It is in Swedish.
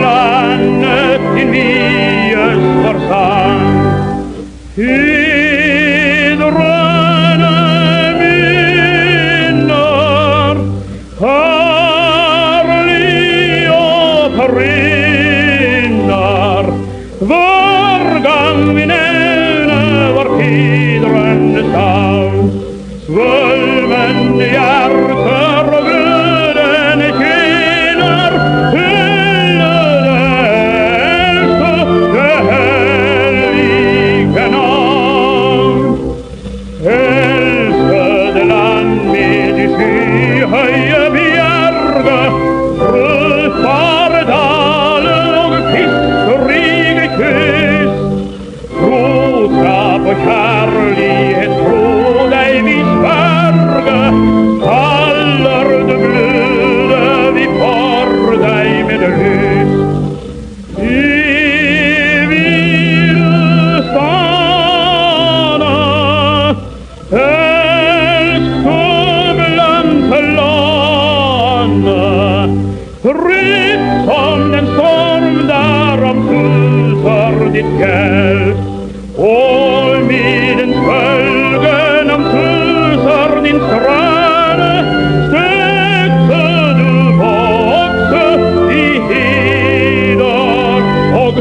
landet din vies var sann. Hedrande minner, härlig och perinnar, var gang vi nämner vår hedrande stad. Svulmen hjärter och glöden tjänar, älskade land med i skyhöje bjerge, fruktbare daler och fiskerige kyst. Troskap och kärlighet, tro dig vi sverge, faller du blöde, vi får dig med lyst. Rytt som den storm därom susar ditt fjäll, och med en skölgen om susar din strand, stöter du också i heder och